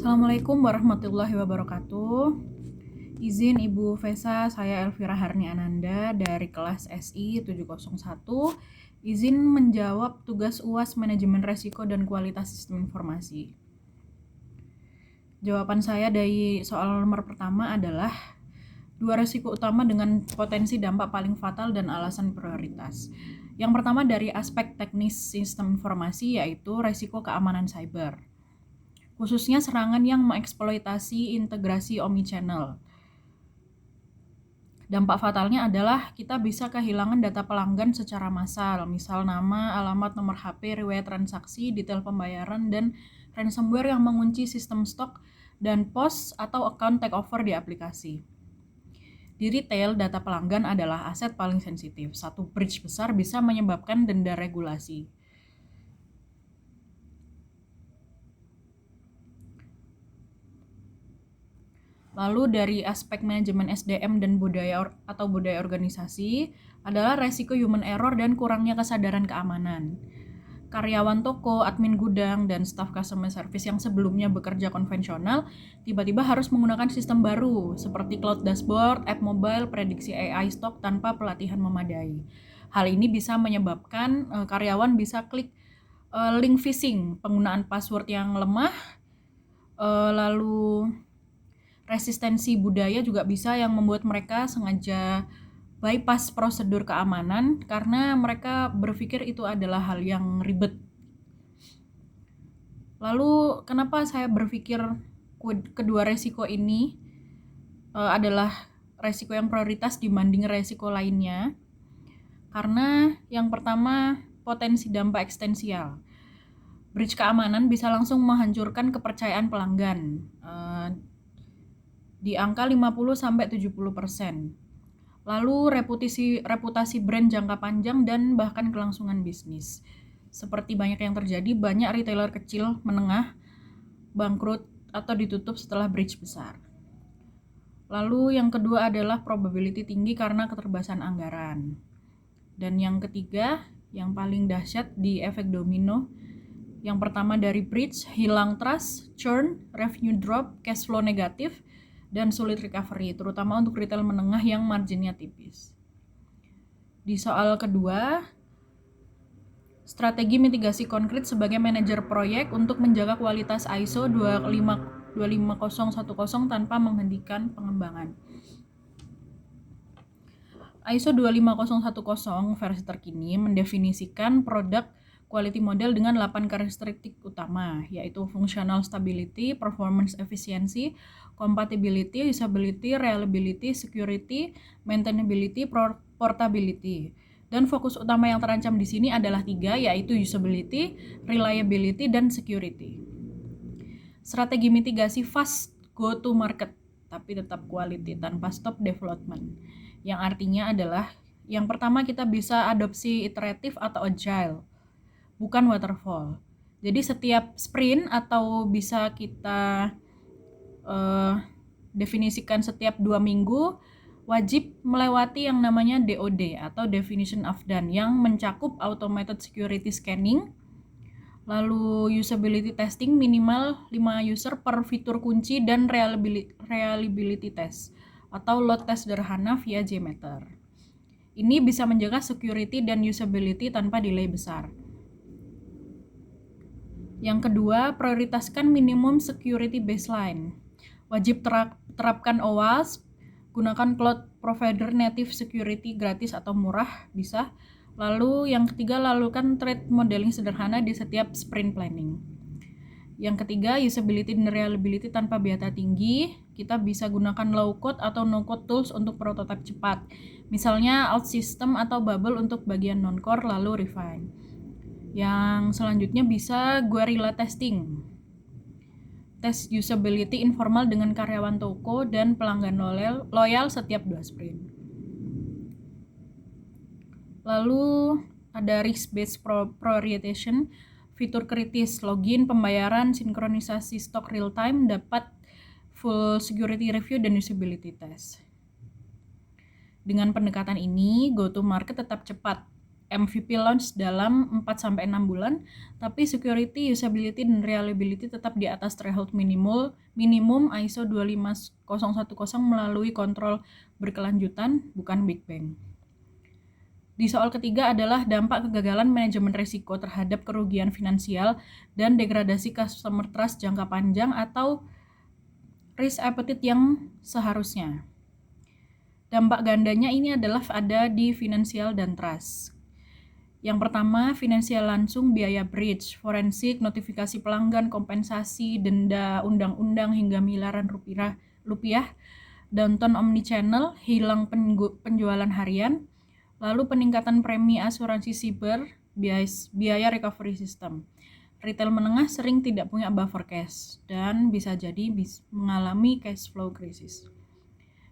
Assalamualaikum warahmatullahi wabarakatuh. Izin Ibu Vesa, saya Elvira Harni Ananda dari kelas SI 701. Izin menjawab tugas UAS Manajemen Resiko dan Kualitas Sistem Informasi. Jawaban saya dari soal nomor pertama adalah dua resiko utama dengan potensi dampak paling fatal dan alasan prioritas. Yang pertama dari aspek teknis sistem informasi, yaitu resiko keamanan cyber, khususnya serangan yang mengeksploitasi integrasi omnichannel. Dampak fatalnya adalah kita bisa kehilangan data pelanggan secara massal, misal nama, alamat, nomor HP, riwayat transaksi, detail pembayaran, dan ransomware yang mengunci sistem stok dan pos atau account takeover di aplikasi. Di retail, data pelanggan adalah aset paling sensitif. Satu breach besar bisa menyebabkan denda regulasi. Lalu dari aspek manajemen SDM dan budaya organisasi adalah resiko human error dan kurangnya kesadaran keamanan. Karyawan toko, admin gudang, dan staf customer service yang sebelumnya bekerja konvensional tiba-tiba harus menggunakan sistem baru seperti cloud dashboard, app mobile, prediksi AI stok tanpa pelatihan memadai. Hal ini bisa menyebabkan karyawan bisa klik link phishing, penggunaan password yang lemah, lalu resistensi budaya juga bisa yang membuat mereka sengaja bypass prosedur keamanan karena mereka berpikir itu adalah hal yang ribet. Lalu kenapa saya berpikir kedua resiko ini adalah resiko yang prioritas dibanding resiko lainnya? Karena yang pertama, potensi dampak ekstensial. Breach keamanan bisa langsung menghancurkan kepercayaan pelanggan di angka 50-70%. Lalu reputasi brand jangka panjang dan bahkan kelangsungan bisnis. Seperti banyak yang terjadi, banyak retailer kecil menengah bangkrut atau ditutup setelah breach besar. Lalu yang kedua adalah probability tinggi karena keterbatasan anggaran. Dan yang ketiga, yang paling dahsyat di efek domino. Yang pertama dari breach, hilang trust, churn, revenue drop, cash flow negatif, dan sulit recovery, terutama untuk retail menengah yang marginnya tipis. Di soal kedua, strategi mitigasi konkret sebagai manajer proyek untuk menjaga kualitas ISO 25010 tanpa menghentikan pengembangan. ISO 25010 versi terkini mendefinisikan produk quality model dengan 8 karakteristik utama, yaitu functional stability, performance efficiency, compatibility, usability, reliability, security, maintainability, portability. Dan fokus utama yang terancam di sini adalah 3, yaitu usability, reliability, dan security. Strategi mitigasi fast go to market, tapi tetap quality tanpa stop development. Yang artinya adalah yang pertama kita bisa adopsi iteratif atau agile, bukan waterfall. Jadi setiap sprint atau bisa kita definisikan setiap 2 minggu wajib melewati yang namanya DOD atau Definition of Done yang mencakup automated security scanning, lalu usability testing minimal 5 user per fitur kunci, dan reliability test atau load test sederhana via JMeter. Ini bisa menjaga security dan usability tanpa delay besar. Yang kedua, prioritaskan minimum security baseline. Wajib terapkan OWASP, gunakan cloud provider native security gratis atau murah bisa. Lalu yang ketiga, lakukan threat modeling sederhana di setiap sprint planning. Yang ketiga, usability dan reliability tanpa biaya tinggi. Kita bisa gunakan low code atau no code tools untuk prototipe cepat. Misalnya OutSystem atau Bubble untuk bagian non-core, lalu refine. Yang selanjutnya bisa guerrilla testing. Tes usability informal dengan karyawan toko dan pelanggan loyal setiap 2 sprint. Lalu ada risk-based prioritization, fitur kritis, login, pembayaran, sinkronisasi stok real time, dapat full security review dan usability test. Dengan pendekatan ini, go to market tetap cepat, MVP launch dalam 4-6 bulan, tapi security, usability, dan reliability tetap di atas threshold minimum ISO 25010 melalui kontrol berkelanjutan, bukan Big Bang. Di soal ketiga adalah dampak kegagalan manajemen risiko terhadap kerugian finansial dan degradasi customer trust jangka panjang atau risk appetite yang seharusnya. Dampak gandanya ini adalah ada di finansial dan trust. Yang pertama, finansial langsung, biaya breach, forensik, notifikasi pelanggan, kompensasi, denda undang-undang hingga miliaran rupiah, downturn omnichannel, hilang penjualan harian, lalu peningkatan premi asuransi siber, biaya recovery system. Retail menengah sering tidak punya buffer cash dan bisa jadi mengalami cash flow krisis.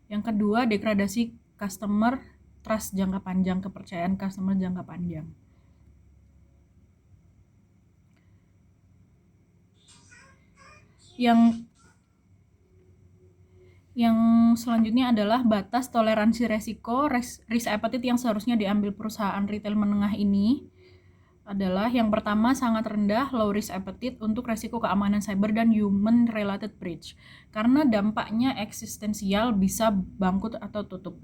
Yang kedua, degradasi customer trust jangka panjang, kepercayaan customer jangka panjang. Yang selanjutnya adalah batas toleransi resiko, risk appetite yang seharusnya diambil perusahaan retail menengah ini adalah yang pertama sangat rendah, low risk appetite untuk resiko keamanan cyber dan human related breach karena dampaknya eksistensial, bisa bangkrut atau tutup.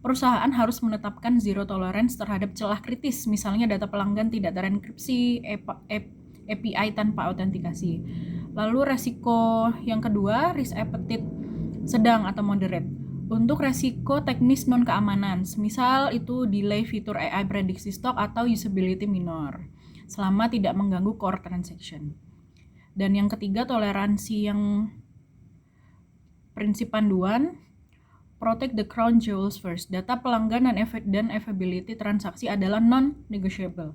Perusahaan harus menetapkan zero tolerance terhadap celah kritis, misalnya data pelanggan tidak terenkripsi, API tanpa autentikasi. Lalu resiko yang kedua, risk appetite sedang atau moderate. Untuk resiko teknis non-keamanan, semisal itu delay fitur AI prediksi stok atau usability minor, selama tidak mengganggu core transaction. Dan yang ketiga, toleransi yang prinsip panduan, protect the crown jewels first. Data pelanggan dan availability transaksi adalah non-negotiable.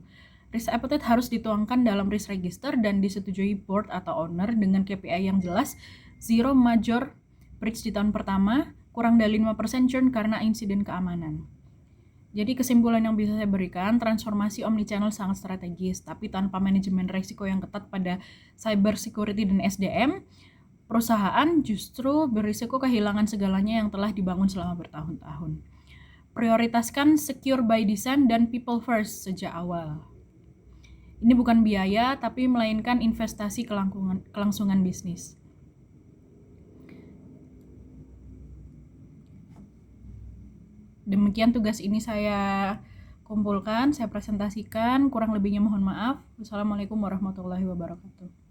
Risk appetite harus dituangkan dalam risk register dan disetujui board atau owner dengan KPI yang jelas, zero major breach di tahun pertama, kurang dari 5% churn karena insiden keamanan. Jadi kesimpulan yang bisa saya berikan, transformasi omnichannel sangat strategis, tapi tanpa manajemen risiko yang ketat pada cyber security dan SDM, perusahaan justru berisiko kehilangan segalanya yang telah dibangun selama bertahun-tahun. Prioritaskan secure by design dan people first sejak awal. Ini bukan biaya, tapi melainkan investasi kelangsungan bisnis. Demikian tugas ini saya kumpulkan, saya presentasikan, kurang lebihnya mohon maaf. Wassalamualaikum warahmatullahi wabarakatuh.